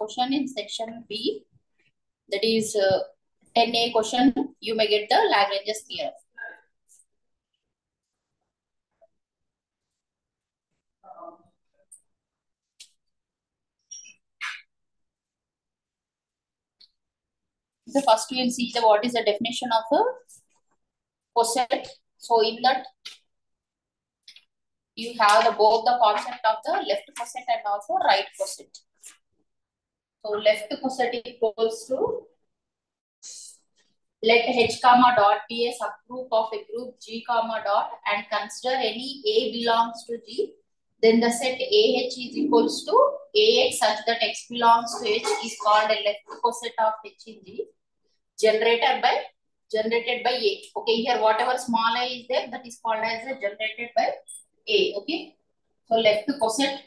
question in section B. That is 10A question. You may get the Lagrange's theorem. So first we will see what is the definition of a coset. So in that you have both the concept of the left coset and also right coset. So left coset equals to, let H comma dot be a subgroup of a group G comma dot and consider any A belongs to G. Then the set AH is equals to AX such that X belongs to H is called a left coset of H in G generated by A. Okay, here whatever small a is there, that is called as a generated by A. Okay, so left coset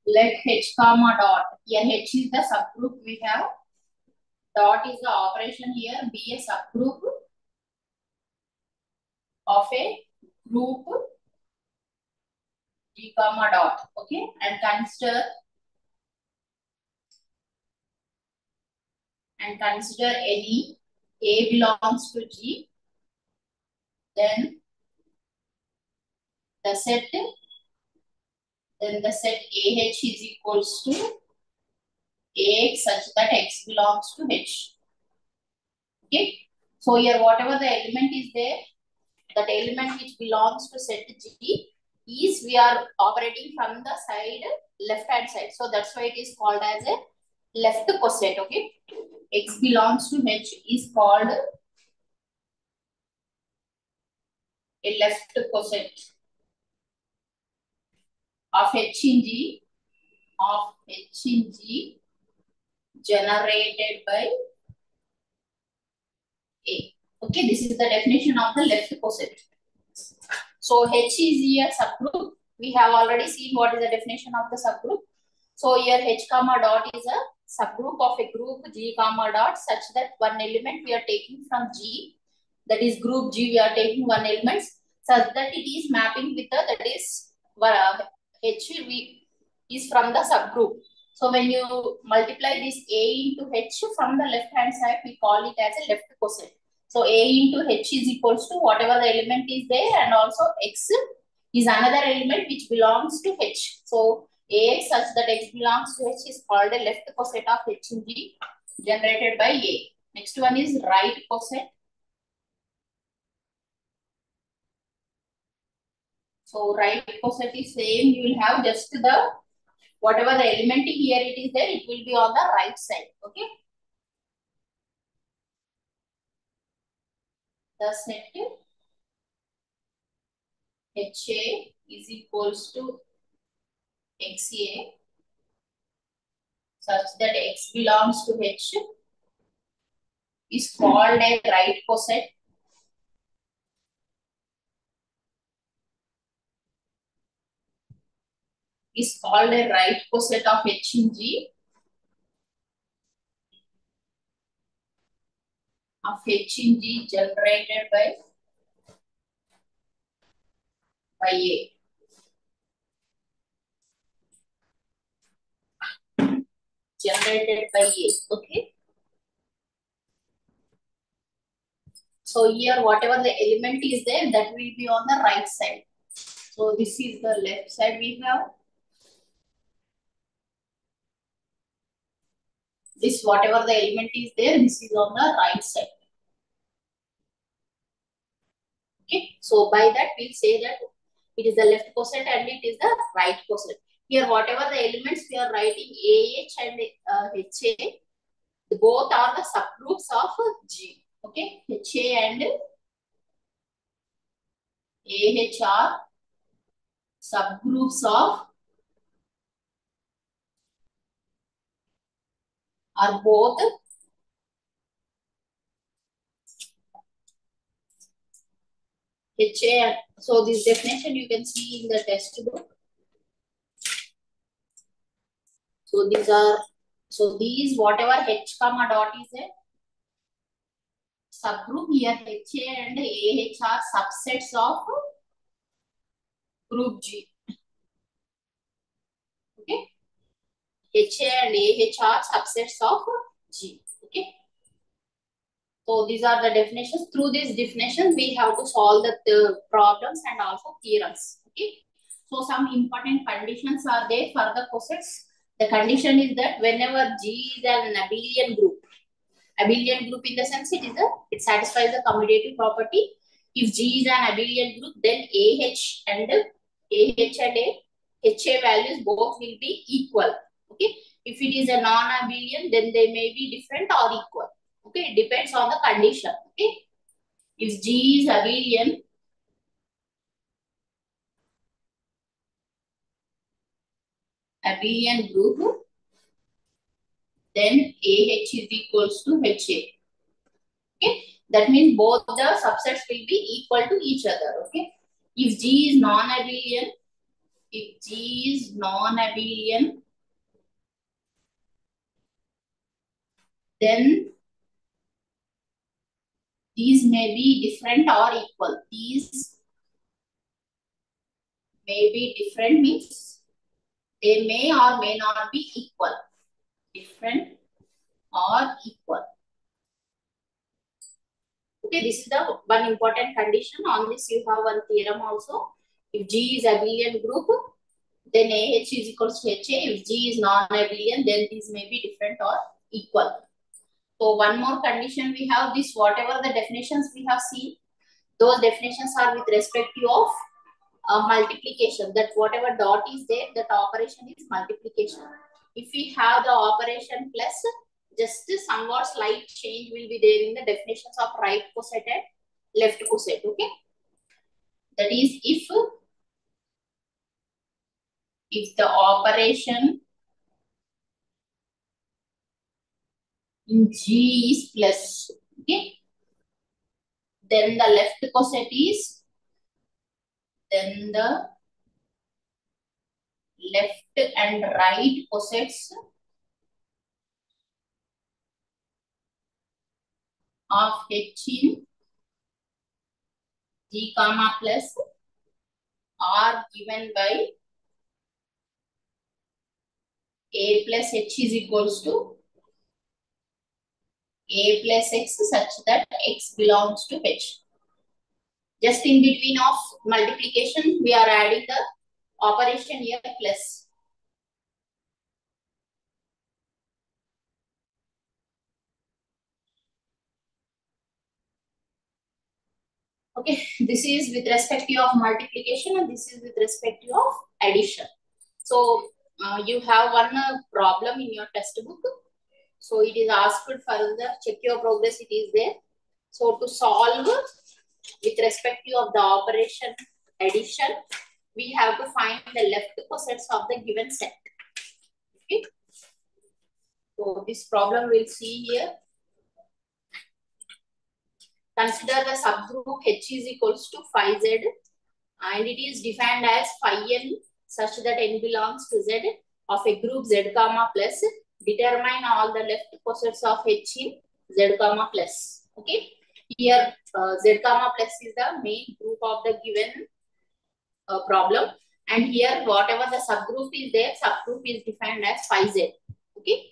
let H comma dot, here H is the subgroup we have, dot is the operation here, be a subgroup of a group G comma dot. Okay, and consider any A belongs to G, then the set AH is equals to AX such that X belongs to H. Okay, so here whatever the element is there, that element which belongs to set G is, we are operating from the side left hand side, so that's why it is called as a left coset. Okay, X belongs to H is called a left coset of H in G generated by A. Okay, this is the definition of the left coset. So H is here subgroup. We have already seen what is the definition of the subgroup. So here H comma dot is a subgroup of a group G comma dot such that one element we are taking from G, that is group G, we are taking one element such that it is mapping with the, that is H is from the subgroup. So when you multiply this A into H from the left hand side, we call it as a left coset. So A into H is equals to whatever the element is there, and also X is another element which belongs to H. So AX such that X belongs to H is called a left coset of H in G generated by A. Next one is right coset. So right coset is same. You will have just the whatever the element here it is there, it will be on the right side. Okay. The set HA is equals to XA such that X belongs to H is called a right coset of H in G generated by A. Generated by A. Okay. So here whatever the element is there, that will be on the right side. So this is the left side we have. This whatever the element is there, this is on the right side. Okay. So by that we'll say that it is the left coset and it is the right coset. Here whatever the elements we are writing AH and HA, both are the subgroups of G. Okay, HA and AH are subgroups of, are both HA. So this definition you can see in the textbook. So these are, so these whatever H comma dot is a subgroup, here HA and AH are subsets of group G. Okay. HA and AH are subsets of G. Okay. So these are the definitions. Through these definitions, we have to solve the problems and also theorems. Okay. So some important conditions are there for the cosets. The condition is that whenever G is an abelian group in the sense it satisfies the commutative property. If G is an abelian group, then AH and HA values both will be equal. Okay. If it is a non-abelian, then they may be different or equal. Okay. It depends on the condition. Okay. If G is abelian group, then AH is equals to HA. Okay. That means both the subsets will be equal to each other. Okay. If G is non-abelian, then these may be different or equal. These may be different means they may or may not be equal. Different or equal. Okay, this is the one important condition. On this you have one theorem also. If G is abelian group, then AH is equals to HA. If G is non-abelian, then these may be different or equal. So one more condition we have this, whatever the definitions we have seen, those definitions are with respect to of multiplication. That whatever dot is there, that operation is multiplication. If we have the operation plus, just somewhat slight change will be there in the definitions of right coset and left coset. Okay. That is if the operation in G is plus, okay, then the left coset is, then the left and right cosets of H in G comma plus are given by A plus H is equals to A plus X such that X belongs to H. Just in between of multiplication, we are adding the operation here plus. Okay, this is with respect to of multiplication and this is with respect to of addition. So you have one problem in your textbook. So it is asked further, check your progress, it is there. So to solve with respect to of the operation addition, we have to find the left cosets of the given set. Okay. So this problem we'll see here. Consider the subgroup H is equals to phi Z and it is defined as phi n such that n belongs to Z of a group Z comma plus. Determine all the left cosets of H in Z comma plus. Okay. Here Z comma plus is the main group of the given problem, and here whatever the subgroup is there, subgroup is defined as phi Z. Okay.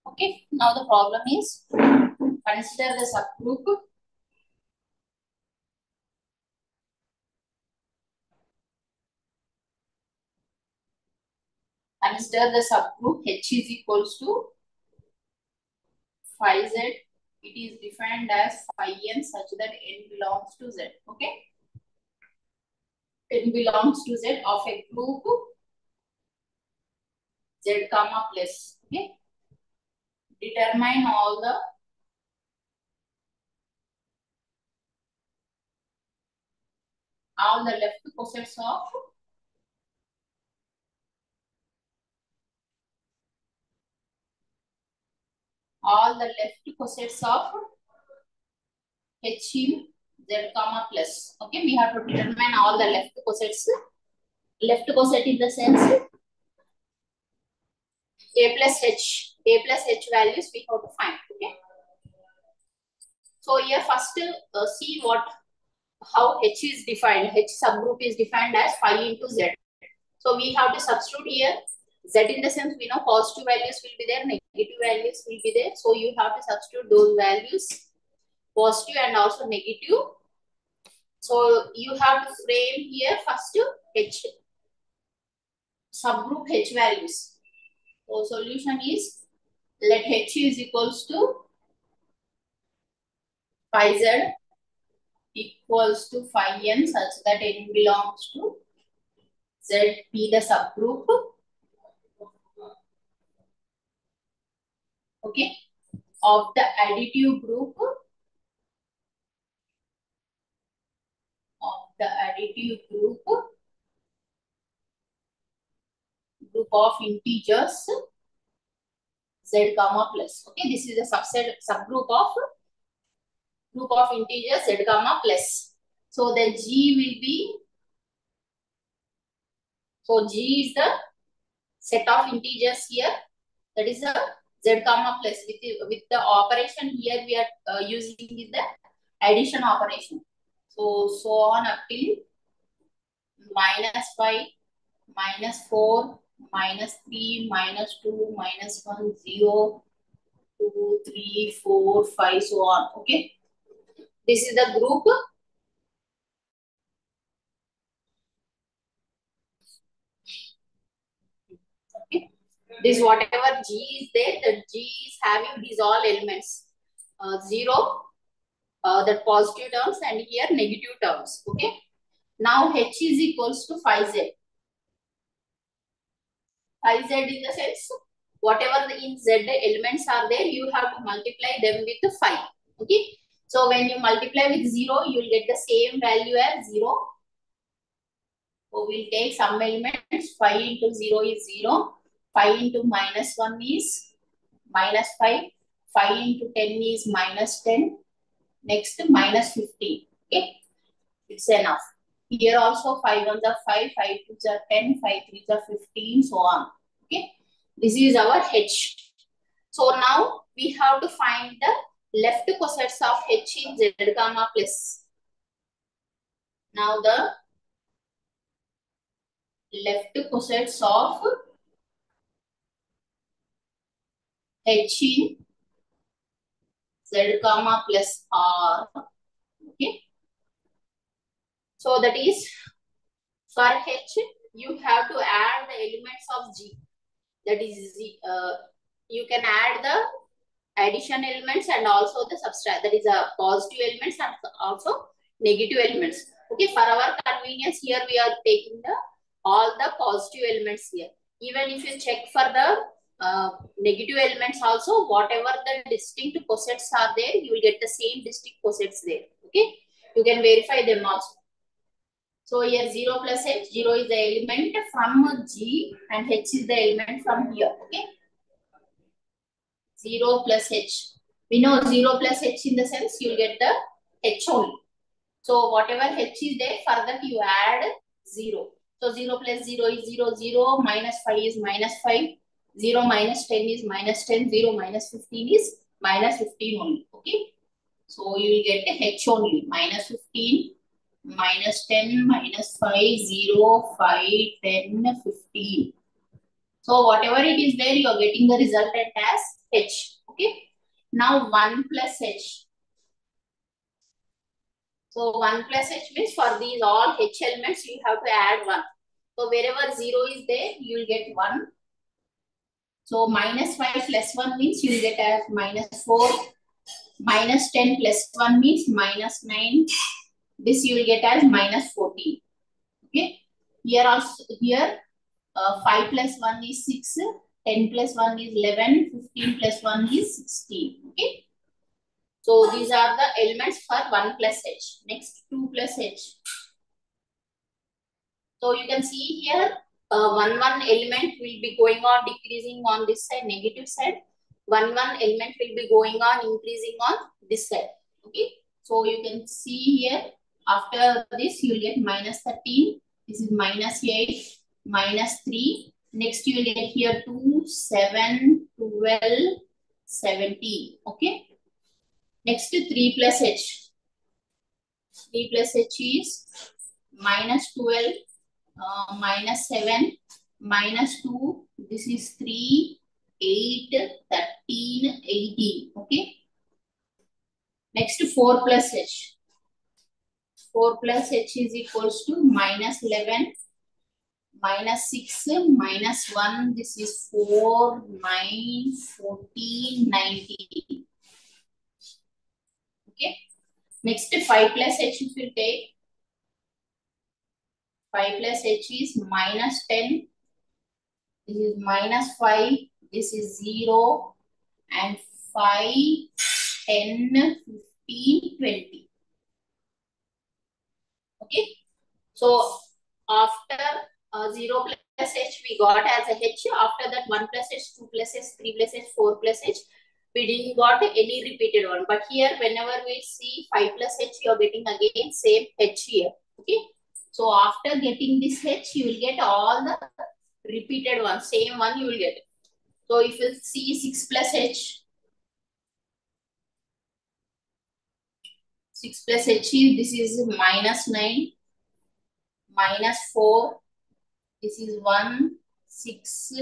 Okay, now the problem is consider the subgroup. Consider the subgroup H is equals to phi z. It is defined as phi n such that n belongs to z. Okay, n belongs to z of a group z comma plus. Okay, determine all the left cosets of H in z comma plus. Okay, we have to determine all the left cosets. Left coset in the sense a plus h values we have to find. Okay, so here first see how H is defined. H subgroup is defined as phi into z. So we have to substitute here z in the sense we know positive values will be there, negative values will be there. So you have to substitute those values, positive and also negative. So you have to frame here first H subgroup H values. So solution is let H is equals to phi z equals to phi n such that n belongs to z be the subgroup. Okay, of the additive group group of integers z comma plus. Okay, this is a subgroup of group of integers z comma plus. So the G will be, so G is the set of integers here, that is a z comma plus. With the operation here we are using is the addition operation. So on up till -5, -4, -3, -2, -1, 0, 2, 3, 4, 5, so on. Okay, this is the group. Okay, this whatever G is there, the G is having these all elements, 0, the positive terms, and here negative terms. Okay, now H is equals to phi z. Phi z in the sense whatever in z elements are there, you have to multiply them with the phi. Okay, so when you multiply with 0, you will get the same value as 0. So we'll take some elements. 5 into 0 is 0. 5 into -1 is -5. 5 into 10 is -10. Next, -15. Okay, it's enough. Here also 5 ones are 5, 5 twos are 10, 5 threes are 15, so on. Okay, this is our H. So now we have to find the left cosets of H in z comma plus. Now the left cosets of H in z comma plus R. Okay, so that is for H you have to add the elements of G. That is you can add the addition elements and also the subtract, that is a positive elements and also negative elements. Okay, for our convenience here we are taking all the positive elements here. Even if you check for the negative elements also, whatever the distinct cosets are there, you will get the same distinct cosets there. Okay, you can verify them also. So here 0 plus H, 0 is the element from G and H is the element from here. Okay, 0 plus H. We know 0 plus H in the sense you will get the H only. So whatever H is there, further you add 0. So 0 plus 0 is 0, 0, -5 is -5, 0 minus 10 is -10, 0 minus 15 is -15 only. Okay, so you will get the H only, -15, -10, -5, 0, 5, 10, 15. So whatever it is there, you are getting the resultant as H. Okay, now 1 plus H. So 1 plus H means for these all H elements, you have to add 1. So wherever 0 is there, you will get 1. So minus 5 plus 1 means you will get as minus 4. Minus 10 plus 1 means minus 9. This you will get as minus 14. Okay. Here also, here 5 plus 1 is 6. 10 plus 1 is 11. 15 plus 1 is 16. Okay. So these are the elements for 1 plus h. Next 2 plus h. So you can see here 1 element will be going on decreasing on this side, negative side. 1 element will be going on increasing on this side. Okay. So you can see here after this you will get minus 13. This is minus 8, minus 3. Next you will get here 2, 7, 12, 17. Okay. Next 3 plus h. 3 plus h is minus 12, minus 7, minus 2. This is 3, 8, 13, 18. Okay. Next 4 plus h. 4 plus h is equals to minus 11, minus 6, minus 1. This is 4, 9, 14, 19. Okay. Next 5 plus h if you take. 5 plus h is minus 10. This is minus 5. This is 0 and 5, 10, 15, 20. Okay. So after 0 plus h we got as a h. After that 1 plus h, 2 plus h, 3 plus h, 4 plus h. We didn't got any repeated one. But here whenever we see 5 plus h, you are getting again same h here. Okay. So after getting this h, you will get all the repeated one. Same one you will get. So if you see 6 plus h. 6 plus h, this is minus 9, minus 4. This is 1, 6,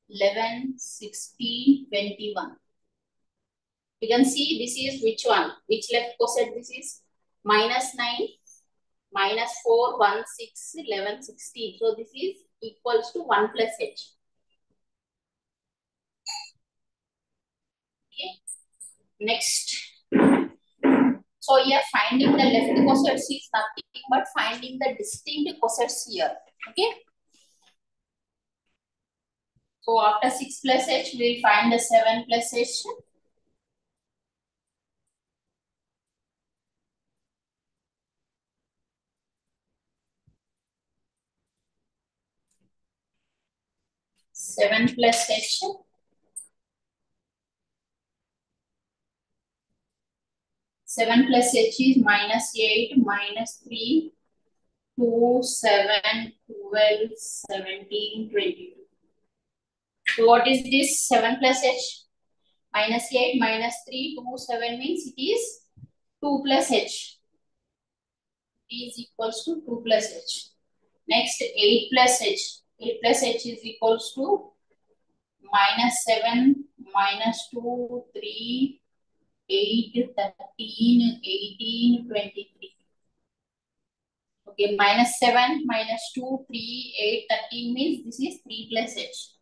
11, 16, 21. You can see this is which one? Which left coset this is? Minus 9, minus 4, 1, 6, 11, 16. So this is equals to 1 plus h. Okay. Next. So here finding the left cosets is nothing but finding the distinct cosets here. Okay. So after 6 plus h, we will find the 7 plus h. Seven plus h. 7 plus h is minus 8, minus 3, 2, 7, 12, 17, 22. So what is this 7 plus h? Minus 8, minus 3, 2, 7 means it is 2 plus h. It is equals to 2 plus h. Next 8 plus h. 8 plus h is equals to minus 7, minus 2, 3, 8, 13, 18, 23. Okay, minus 7, minus 2, 3, 8, 13 means this is 3 plus h.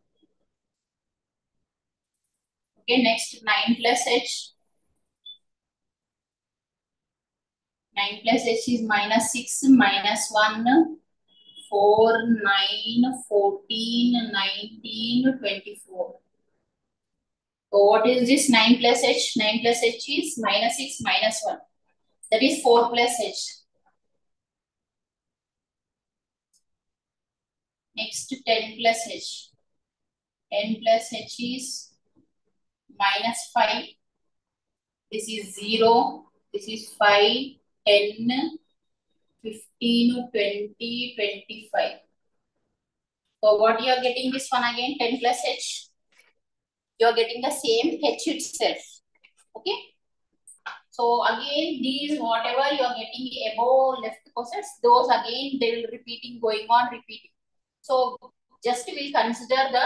Okay, next 9 plus h. 9 plus h is minus 6, minus 1, 4, 9, 14, 19, 24. So what is this 9 plus h? 9 plus h is minus 6, minus 1. That is 4 plus h. Next 10 plus h. 10 plus h is minus 5. This is 0. This is 5, 10, 15, 20, 25. So what you are getting this one again? 10 plus h. You are getting the same h itself. Okay. So again, these whatever you are getting above left cosets, those again they will repeating, going on repeating. So just we will consider the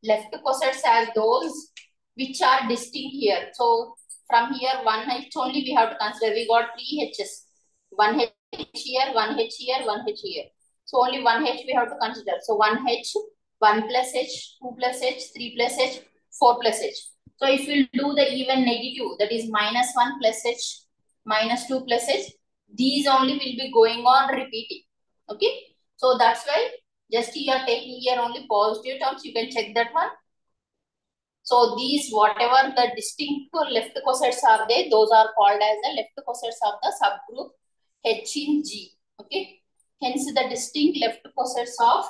left cosets as those which are distinct here. So from here, 1 h only we have to consider. We got 3 h's. 1 h here, 1 h here, 1 h here. So only 1 h we have to consider. So 1 h, 1 plus h, 2 plus h, 3 plus h, 4 plus h. So if we do the even negative, that is minus 1 plus h, minus 2 plus h, these only will be going on repeating. Okay. So that's why just you are taking here only positive terms. You can check that one. So these whatever the distinct left cosets are there, those are called as the left cosets of the subgroup H in G. Okay. Hence the distinct left cosets of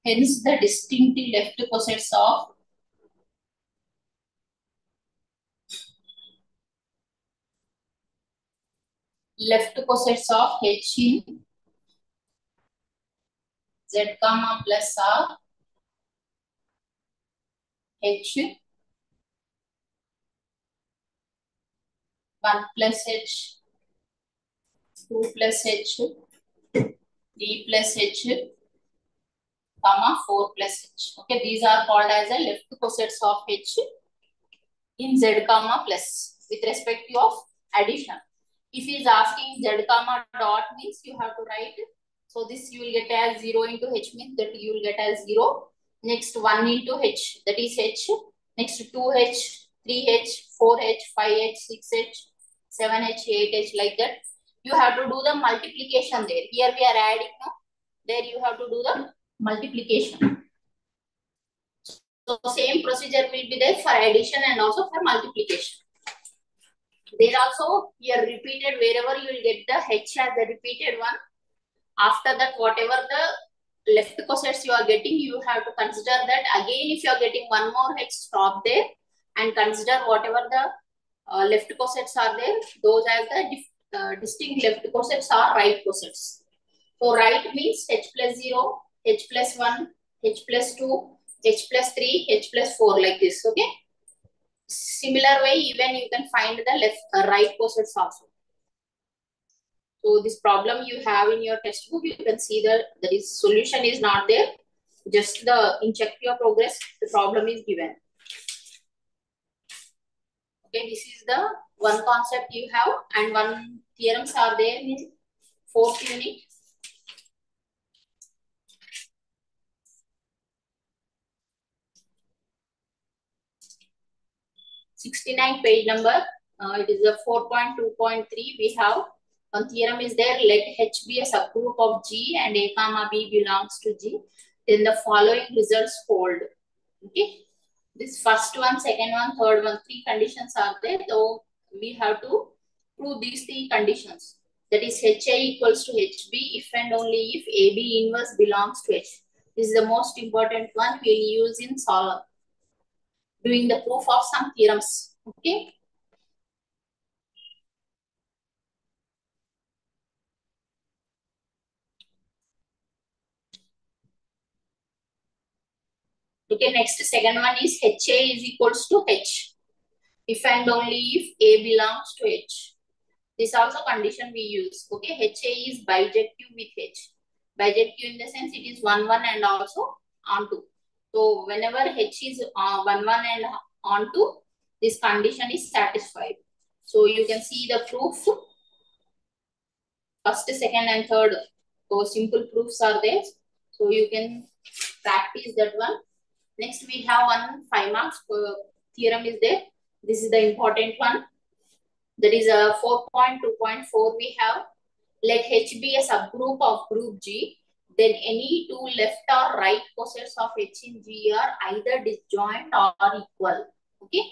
hence the distinct left cosets of H in Z comma plus R H 1 plus H 2 plus H 3 plus H comma 4 plus H. Okay, these are called as the left cosets of H in Z comma plus with respect to of addition. If he is asking Z comma dot means you have to write. So this you will get as 0 into H means that you will get as 0. Next 1 into H, that is H. Next 2H, 3H, 4H, 5H, 6H, 7H, 8H like that. You have to do the multiplication there. Here we are adding now. There you have to do the multiplication. So same procedure will be there for addition and also for multiplication. There also here repeated wherever you will get the H as the repeated one. After that, whatever the left cosets you are getting, you have to consider that again. If you are getting one more H, stop there and consider whatever the left cosets are there. Those as the distinct left cosets are right cosets. So right means H plus 0, H plus 1, H plus 2, H plus 3, H plus 4 like this. Okay. Similar way, even you can find the right cosets also. So this problem you have in your textbook, you can see that the solution is not there. Just in check your progress, the problem is given. Okay, this is the one concept you have and one theorems are there in 4th unit. (69) page number. It is a 4.2.3. We have one theorem is there. Let H be a subgroup of G and A comma B belongs to G. Then the following results hold. Okay. This first one, second one, third one, 3 conditions are there. So we have to prove these 3 conditions. That is HA equals to HB if and only if AB inverse belongs to H. This is the most important one we will use in doing the proof of some theorems. Okay. Okay, next second one is HA is equals to H. If and only if A belongs to H. This also condition we use. Okay, HA is bijective with H. Bijective in the sense it is 1, 1 and also onto. So whenever H is 1, 1 and onto, this condition is satisfied. So you can see the proof. First, second and third. So simple proofs are there. So you can practice that one. Next, we have one 5 marks theorem is there. This is the important one. That is a 4.2.4 we have. Let H be a subgroup of group G. Then any 2 left or right cosets of H in G are either disjoint or equal. Okay.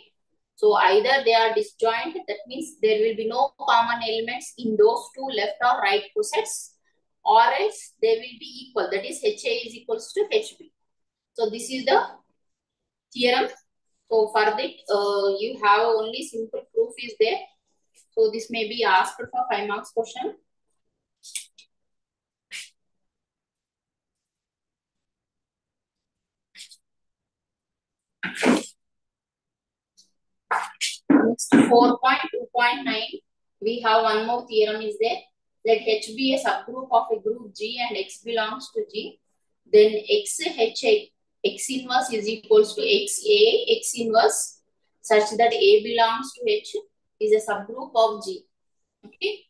So either they are disjoint, that means there will be no common elements in those 2 left or right cosets, or else they will be equal. That is HA is equals to HB. So this is the theorem. So for that, you have only simple proof is there. So this may be asked for 5 marks question. Next 4.2.9, we have one more theorem is there. Let H be a subgroup of a group G and X belongs to G. Then X inverse is equals to X inverse such that A belongs to H is a subgroup of G. Okay.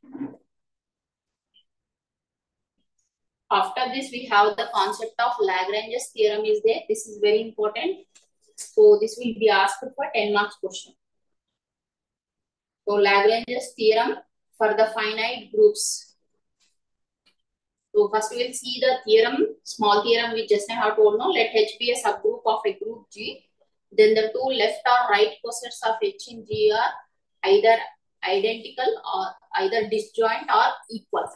After this, we have the concept of Lagrange's theorem is there. This is very important. So this will be asked for 10 marks question. So Lagrange's theorem for the finite groups. So first we will see the theorem, small theorem we just now have told now. Let H be a subgroup of a group G. Then the two left or right cosets of H in G are either identical or either disjoint or equal.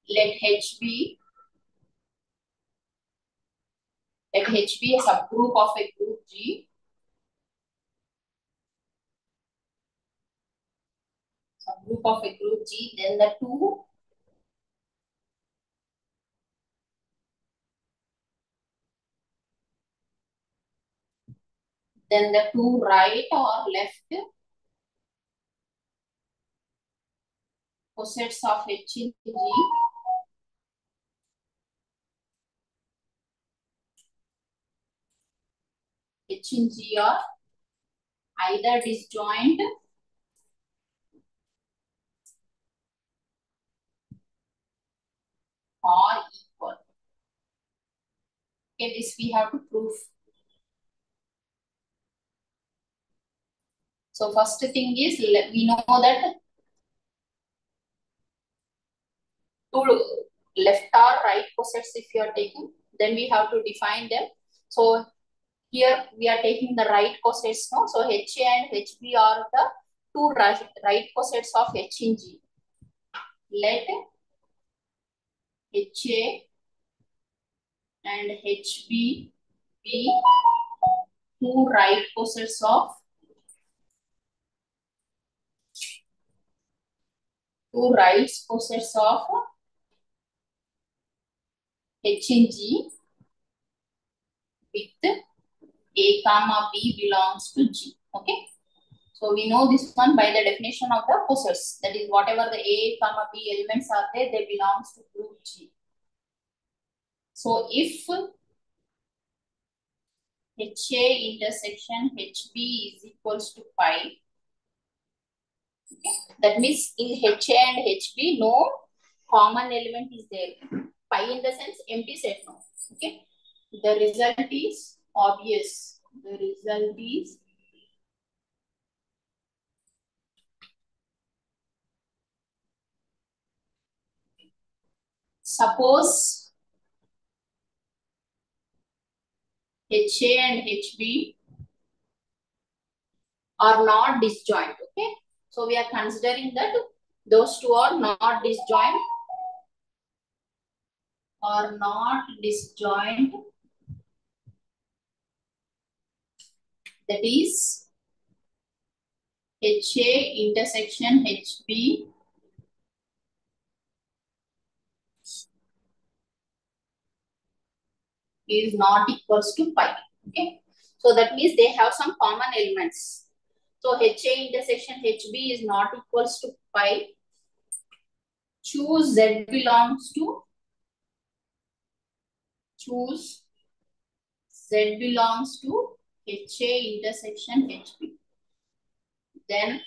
Let H be a subgroup of a group G. Subgroup of a group G. Then the two right or left cosets of H in G are either disjoint or equal. Okay, this we have to prove. So first thing is we know that two left or right cosets if you are taking, then we have to define them. So here we are taking the right cosets now. So HA and HB are the two right cosets of H in G. Let HA and HB be two right cosets of H in G with A comma B belongs to G. Okay. So we know this one by the definition of the cosets. That is whatever the A comma B elements are there, they belongs to group G. So if HA intersection HB is equals to pi, okay, that means in HA and HB no common element is there. Pi in the sense empty set now. Okay. The result is obvious. The result is suppose HA and HB are not disjoint. Okay. So we are considering that those two are not disjoint. That is HA intersection HB is not equals to pi. Okay. So that means they have some common elements. So HA intersection HB is not equals to pi. Choose Z belongs to HA intersection HB. Then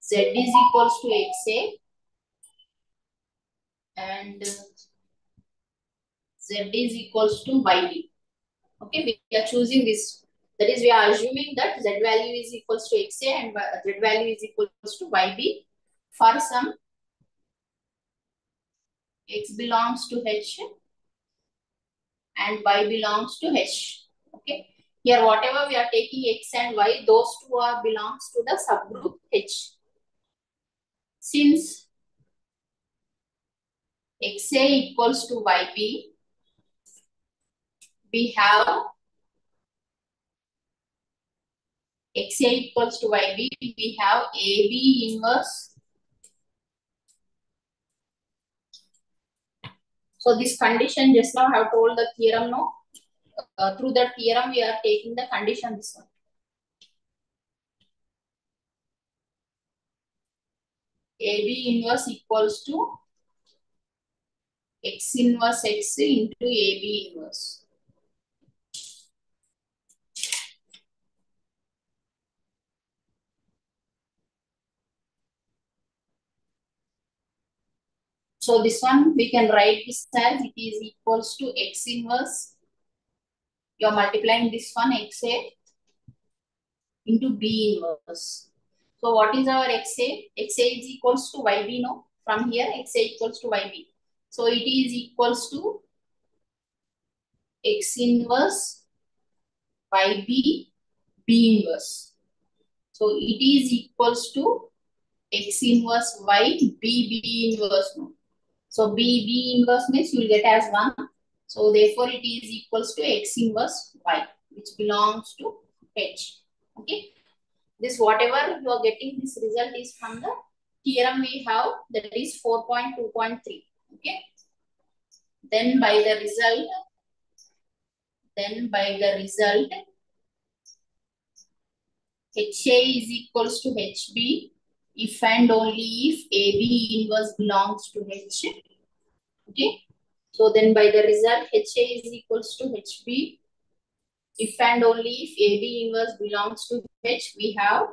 Z is equals to XA and Z is equals to YB. Okay, we are choosing this. That is, we are assuming that Z value is equals to XA and Z value is equals to YB for some X belongs to H and Y belongs to H. Okay. Here, whatever we are taking X and Y, those two are belongs to the subgroup H. Since XA equals to YB, we have XA equals to YB, we have AB inverse. So this condition just now I have told the theorem, no? Through the theorem, we are taking the condition this one. AB inverse equals to X inverse X into AB inverse. So this one we can write this as it is equals to X inverse. You are multiplying this one XA into B inverse. So what is our XA? XA is equals to YB, no? From here XA equals to YB. So it is equals to X inverse YB B inverse. So it is equals to X inverse Y B inverse, no? So B inverse means you will get as 1. So therefore it is equals to X inverse Y, which belongs to H. Okay. This whatever you are getting, this result is from the theorem we have, that is 4.2.3. Okay. Then by the result, HA is equals to HB if and only if AB inverse belongs to H. Okay. So then by the result, HA is equals to HB. If and only if AB inverse belongs to H, we have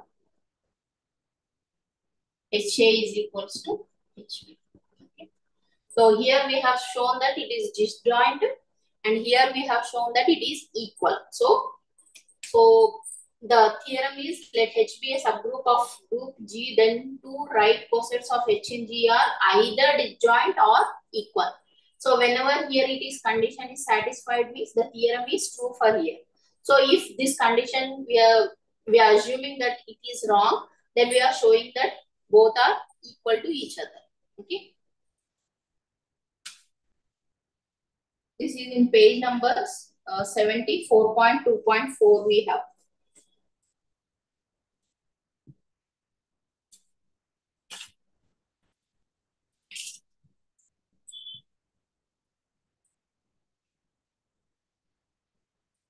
HA is equals to HB. Okay. So here we have shown that it is disjoint, and here we have shown that it is equal. So the theorem is, let H be a subgroup of group G, then two right cosets of H in G are either disjoint or equal. So whenever here it is condition is satisfied, means the theorem is true for here. So if this condition we are assuming that it is wrong, then we are showing that both are equal to each other. Okay. This is in page numbers 74.2.4 we have.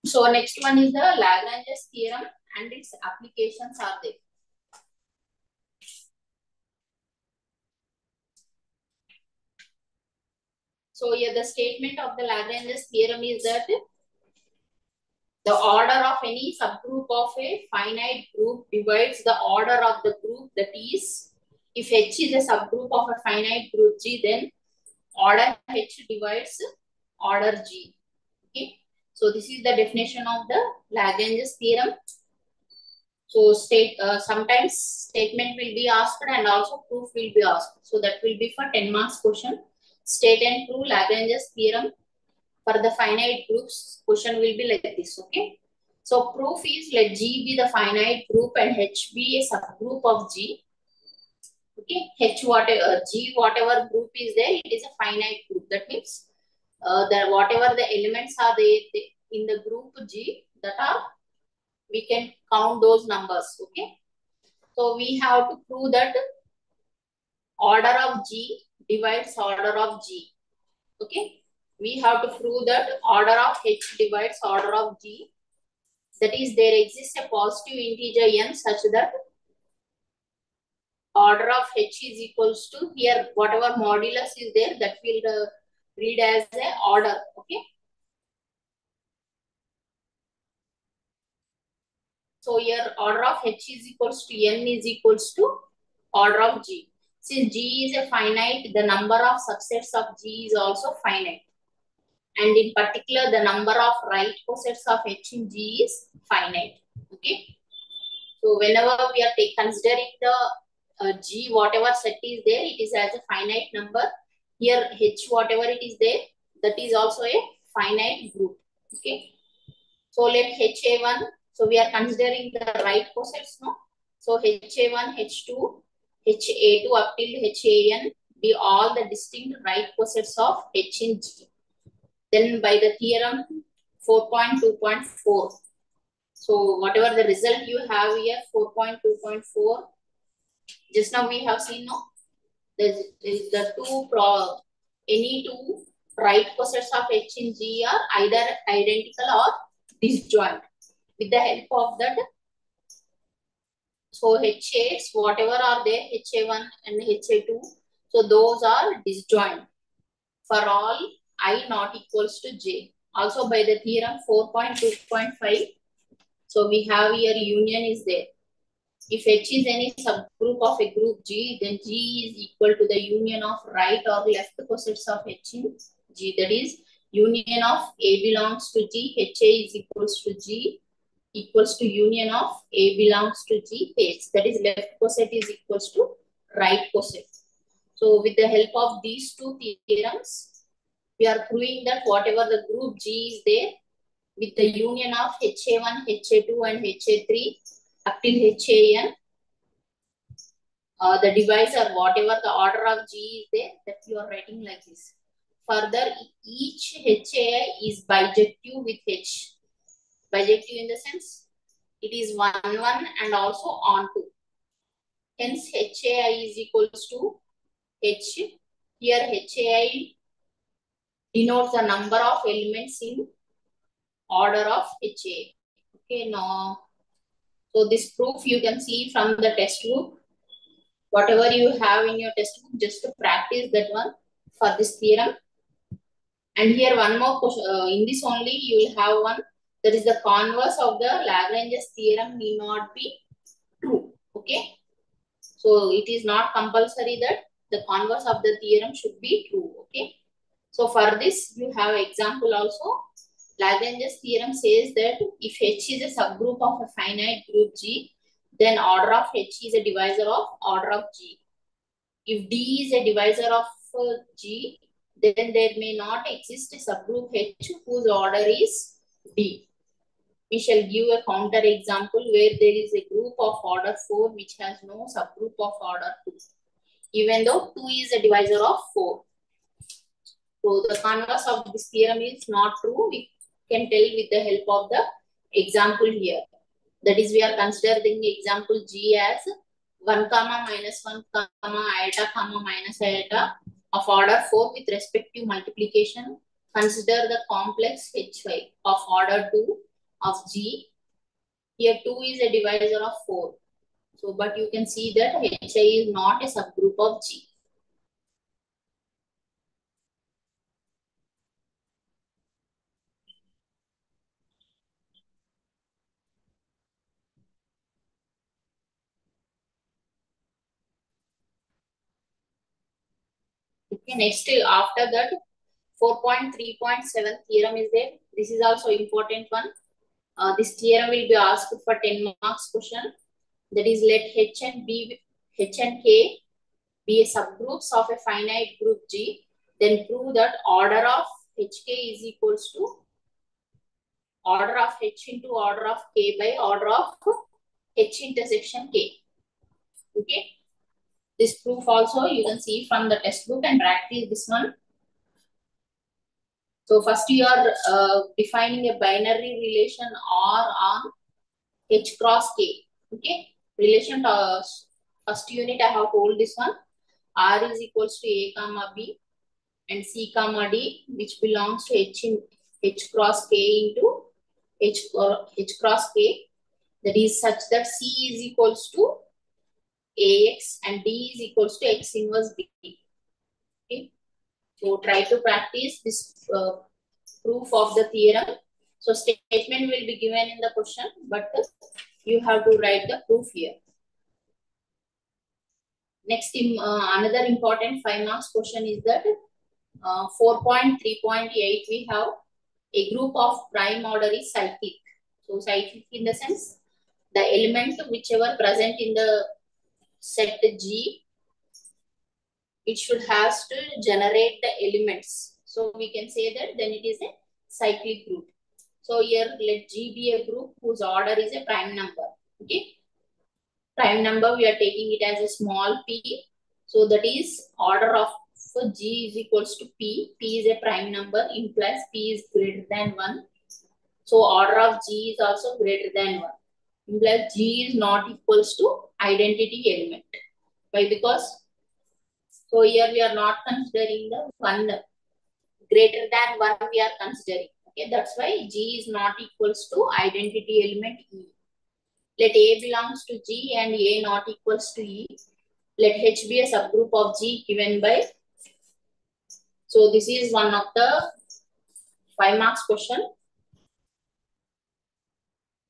So next one is the Lagrange's theorem and its applications are there. So here the statement of the Lagrange's theorem is that the order of any subgroup of a finite group divides the order of the group, that is, if H is a subgroup of a finite group G, then order H divides order G. Okay. So this is the definition of the Lagrange's theorem. So sometimes statement will be asked and also proof will be asked. So that will be for 10 marks question. State and prove Lagrange's theorem for the finite groups. Question will be like this. Okay. So proof is, let G be the finite group and H be a subgroup of G. Okay. H whatever G whatever group is there, it is a finite group. That means whatever the elements are there in the group G, that are, we can count those numbers. Okay. So we have to prove that order of G divides order of G. Okay. We have to prove that order of H divides order of G. That is, there exists a positive integer n such that order of H is equals to, here whatever modulus is there, that will read as a order. Okay. So here order of H is equals to n is equals to order of G. Since G is a finite, the number of subsets of G is also finite. And in particular, the number of right cosets of H in G is finite. Okay. So whenever we are considering the G, whatever set is there, it is as a finite number. Here H, whatever it is there, that is also a finite group. Okay. So let HA1, so we are considering the right cosets, no? So HA1, H2, HA2 up till HAN be all the distinct right cosets of H in G. Then by the theorem 4.2.4. So whatever the result you have here, 4.2.4. Just now we have seen, no? There's the any two right cosets of H in G are either identical or disjoint. With the help of that, so HAs, whatever are there, HA1 and HA2, so those are disjoint for all I not equals to J. Also by the theorem 4.2.5, so we have here union is there. If H is any subgroup of a group G, then G is equal to the union of right or left cosets of H in G. That is, union of A belongs to G, HA is equals to G, equals to union of A belongs to G, H. That is, left coset is equals to right coset. So with the help of these two theorems, we are proving that whatever the group G is there, with the union of HA1, HA2 and HA3 up till HAN, the divisor, whatever the order of G is there, that you are writing like this. Further, each HAI is bijective with H. Bijective in the sense, it is 1, 1 and also on 2. Hence, HAI is equals to H. Here, HAI denotes the number of elements in order of HA. Okay, now, so this proof you can see from the test book. Whatever you have in your test book, just to practice that one for this theorem. And here one more question, in this only you will have one, that is the converse of the Lagrange's theorem need not be true. Okay. So it is not compulsory that the converse of the theorem should be true. Okay. So for this you have example also. Lagrange's theorem says that if H is a subgroup of a finite group G, then order of H is a divisor of order of G. If D is a divisor of G, then there may not exist a subgroup H whose order is D. We shall give a counter example where there is a group of order 4 which has no subgroup of order 2, even though 2 is a divisor of 4. So the converse of this theorem is not true. We can tell with the help of the example here. That is, we are considering the example G as 1, minus 1, iota, minus iota of order 4 with respective multiplication. Consider the complex HY of order 2 of G. Here 2 is a divisor of 4. So, but you can see that HI is not a subgroup of G. Okay, next after that 4.3.7 theorem is there. This is also important one. This theorem will be asked for 10 marks question. That is, let H and K be a subgroups of a finite group G. Then prove that order of HK is equals to order of H into order of K by order of H intersection K. Okay. This proof also you can see from the textbook and practice this one. So first you are defining a binary relation R on H cross K. Okay. Relation to first unit I have told this one. R is equals to A comma B and C comma D, which belongs to H cross K into H cross K. That is such that C is equals to AX and D is equals to X inverse B. Okay. So try to practice this proof of the theorem. So statement will be given in the question, but you have to write the proof here. Next, another important 5 marks question is that 4.3.8 we have a group of prime order is cyclic. So cyclic in the sense the element whichever present in the set G, it should has to generate the elements. So we can say that then it is a cyclic group. So here let G be a group whose order is a prime number. Okay. Prime number we are taking it as a small p. So that is order of G is equals to p. P is a prime number implies p is greater than 1. So order of G is also greater than 1. Implies G is not equals to identity element. Why? Because so here we are not considering the 1 greater than 1 we are considering. Okay, that's why G is not equals to identity element E. Let A belongs to G and A not equals to E. Let H be a subgroup of G given by. So this is one of the 5 marks question.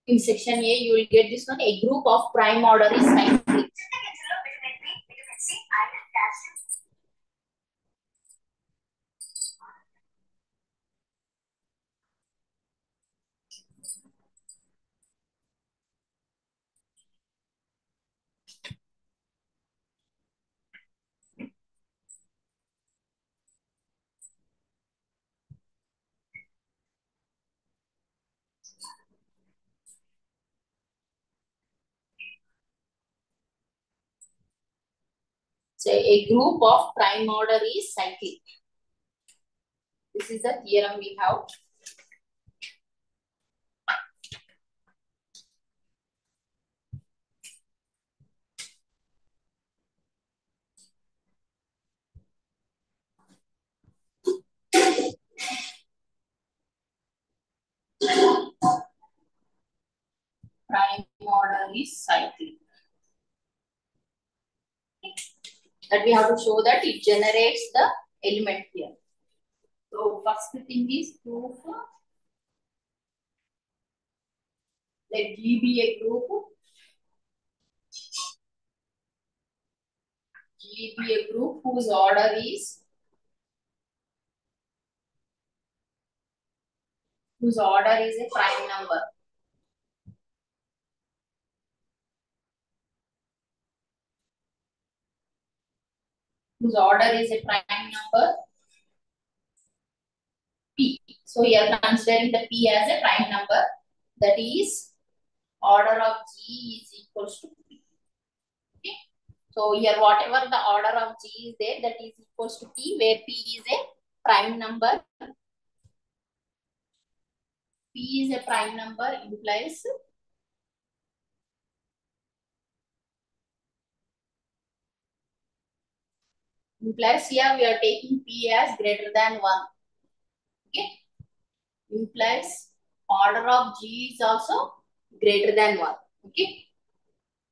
In section A, you will get this one. A group of prime order is cyclic. So a group of prime order is cyclic. This is the theorem we have. Prime order is cyclic. That we have to show that it generates the element here. So first thing is proof. Let G be a group. G be a group whose order is a prime number. Whose order is a prime number P. So we are considering the P as a prime number. That is order of G is equals to P. Okay. So here whatever the order of G is there, that is equals to P, where P is a prime number. P is a prime number implies here we are taking P as greater than 1. Okay. Implies order of G is also greater than 1. Okay.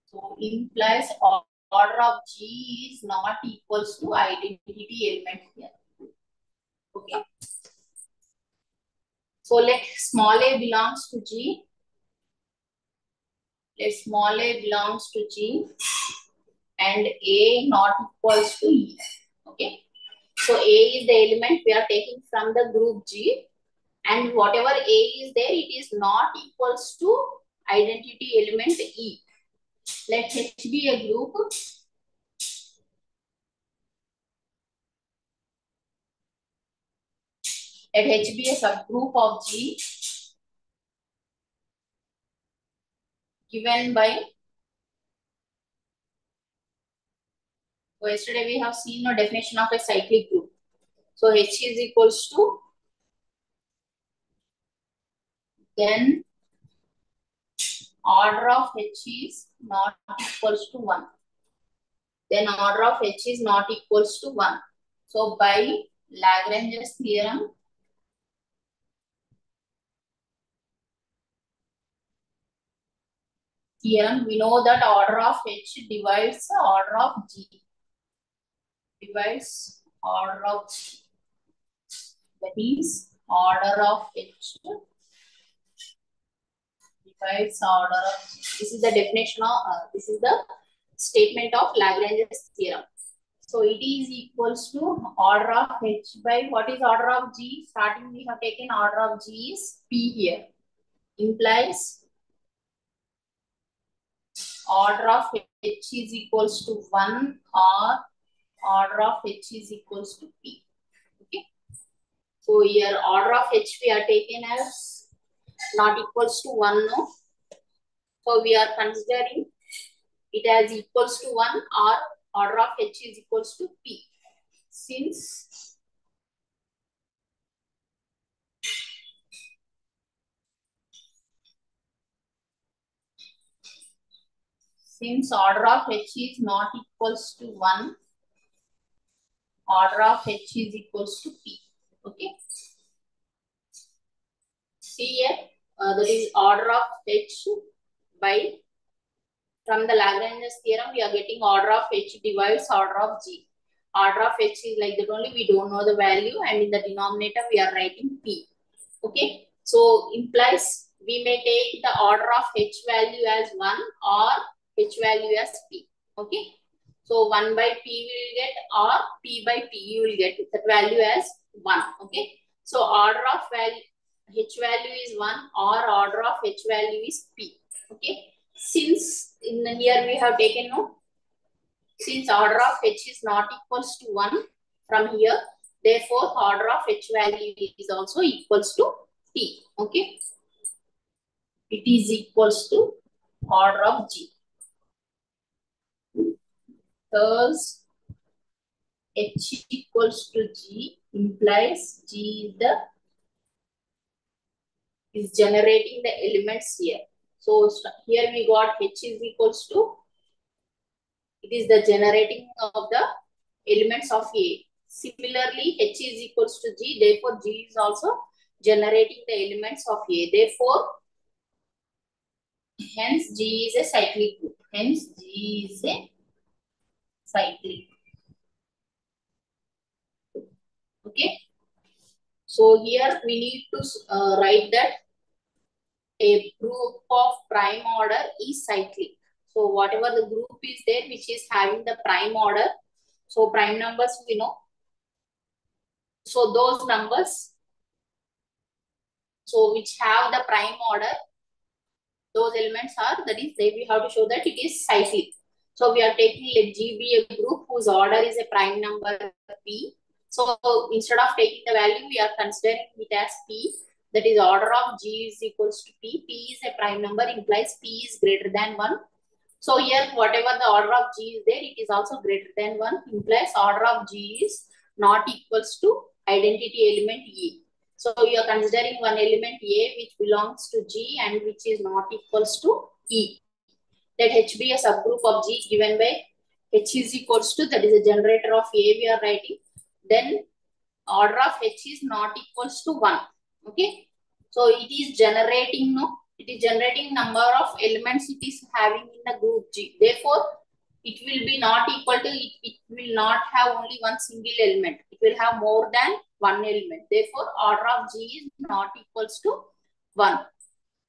So implies order of G is not equals to identity element here. Okay. So let small a belongs to G. Let small a belongs to G and A not equals to E. Okay. So A is the element we are taking from the group G, and whatever A is there, it is not equals to identity element E. Let H be a group. Let H be a subgroup of G given by. So yesterday we have seen a definition of a cyclic group. So H is equals to then order of H is not equals to 1. Then order of H is not equals to 1. So by Lagrange's theorem, we know that order of H divides the order of G. Divides order of G. That is order of H divides order of G. This is the definition of, this is the statement of Lagrange's theorem. So it is equals to order of H by what is order of G? Starting we have taken order of G is P here. Implies order of H is equals to 1 or order of H is equals to P. Okay. So here order of H we are taken as not equals to 1, no. So we are considering it as equals to 1 or order of H is equals to P. Since order of H is not equals to 1, order of H is equals to P. Okay. See here, that is order of H by, from the Lagrange's theorem, we are getting order of H divides order of G. Order of H is like that only, we don't know the value, and in the denominator we are writing P. Okay. So implies we may take the order of H value as 1 or H value as P. Okay. So 1 by P will get or P by P you will get that value as 1. Okay. So order of value H value is 1 or order of H value is P. Okay. Since in here we have taken no, since order of H is not equals to 1 from here, therefore order of H value is also equals to P. Okay. It is equals to order of G. Thus, H equals to G implies G is generating the elements here. So here we got H is equals to, it is the generating of the elements of A. Similarly, H is equals to G, therefore G is also generating the elements of A. Therefore, hence G is a cyclic group. Hence G is a cyclic. Okay. So here we need to write that a group of prime order is cyclic. So whatever the group is there which is having the prime order, so prime numbers we know. So those numbers, so which have the prime order, those elements are, that is we have to show that it is cyclic. So we are taking, let G be a group whose order is a prime number P. So instead of taking the value, we are considering it as P. That is order of G is equals to P. P is a prime number, implies P is greater than 1. So here whatever the order of G is there, it is also greater than 1, implies order of G is not equals to identity element A. So you are considering one element A which belongs to G and which is not equals to E. Let H be a subgroup of G given by H is equals to, that is a generator of A we are writing. Then order of H is not equals to 1. Okay. So it is generating, no, it is generating number of elements it is having in the group G. Therefore, it will be not equal to, it will not have only one single element. It will have more than one element. Therefore, order of G is not equals to 1.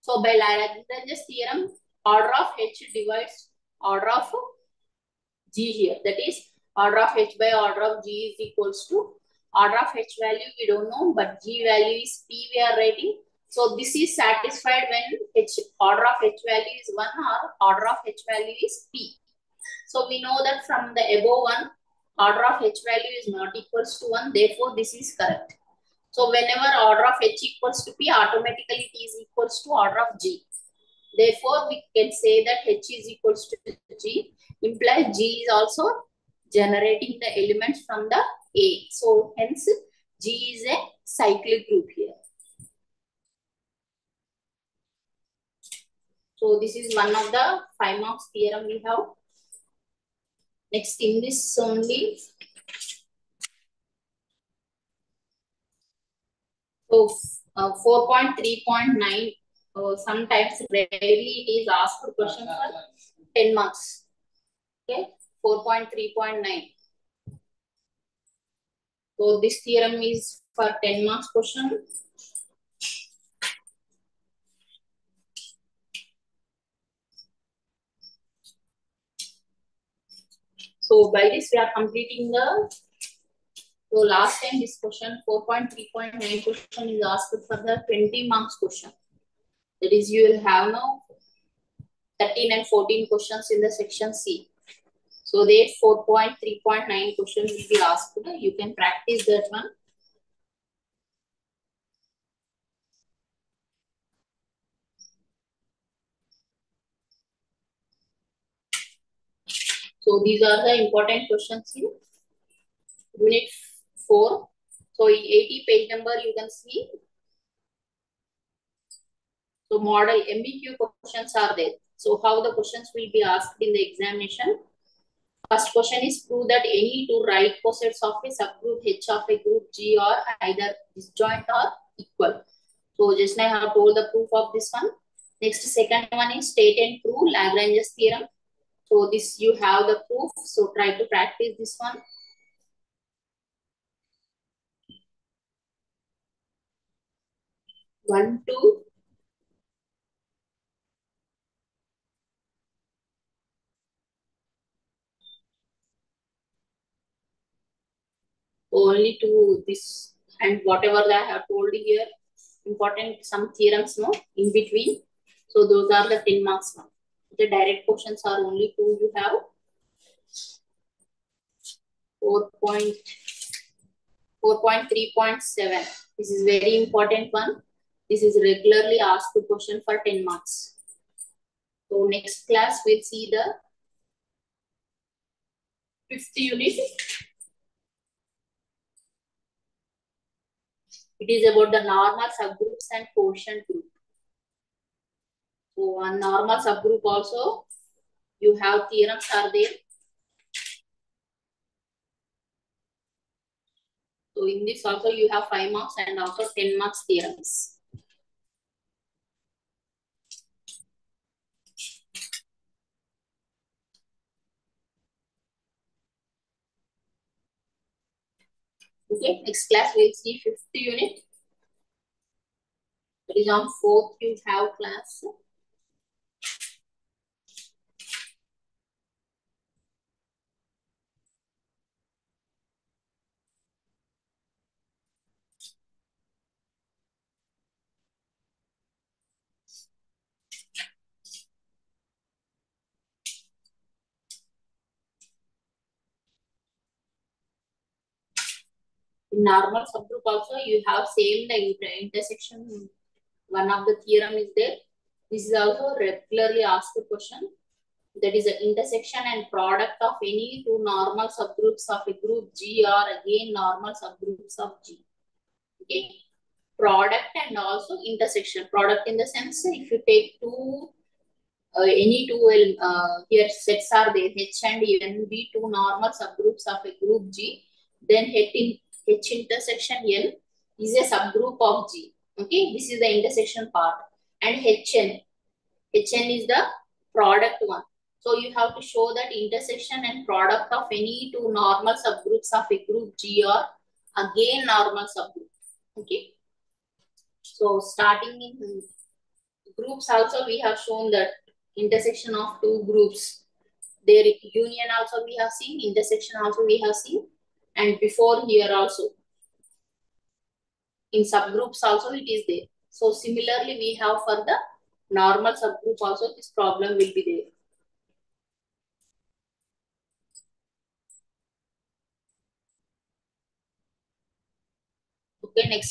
So by Lagrange's theorem, order of H divides order of G here. That is order of H by order of G is equals to order of H value we don't know, but G value is P we are writing. So this is satisfied when order of H value is 1 or order of H value is P. So we know that from the above one, order of H value is not equals to 1. Therefore, this is correct. So whenever order of H equals to P, automatically it is equals to order of G. Therefore, we can say that H is equals to G, implies G is also generating the elements from the A. So hence G is a cyclic group here. So this is one of the 5 marks theorem we have. Next in this only. So 4.3.9, sometimes rarely it is asked question for 10 marks. Okay, 4.3.9. So this theorem is for 10 marks question. So by this we are completing the, so last time this question 4.3.9 question is asked for the 20 marks question. That is, you will have now 13 and 14 questions in the section C. So there 4.3.9 questions will be asked. You can practice that one. So these are the important questions in unit 4. So in 80 page number you can see. So model MBQ questions are there. So how the questions will be asked in the examination. First question is, prove that any two right cosets of a subgroup H of a group G are either disjoint or equal. So just now I have told the proof of this one. Next, second one is state and prove Lagrange's theorem. So this you have the proof. So try to practice this one. One, two. Only to this, and whatever that I have told here, important some theorems no in between. So those are the 10 marks now. The direct questions are only two. You have 4.3.7. This is very important one. This is regularly asked question for 10 marks. So next class we'll see the 5th unit. It is about the normal subgroups and quotient group. So one normal subgroup also, you have theorems are there. So in this also you have 5 marks and also 10 marks theorems. Okay, next class we'll see 5th unit. It is on 4th you have class. In normal subgroup also you have same the intersection. One of the theorem is there. This is also regularly asked question. That is the intersection and product of any two normal subgroups of a group G are again normal subgroups of G. Okay. Product and also intersection. Product in the sense, if you take two, any two here sets are there, H and N be two normal subgroups of a group G, then H intersection N is a subgroup of G. Okay, this is the intersection part. And HN is the product one. So you have to show that intersection and product of any two normal subgroups of a group G are again normal subgroup. Okay. So starting in groups also we have shown that intersection of two groups. Their union also we have seen, intersection also we have seen, and before here also. In subgroups also it is there. So similarly we have for the normal subgroup also this problem will be there. Okay, next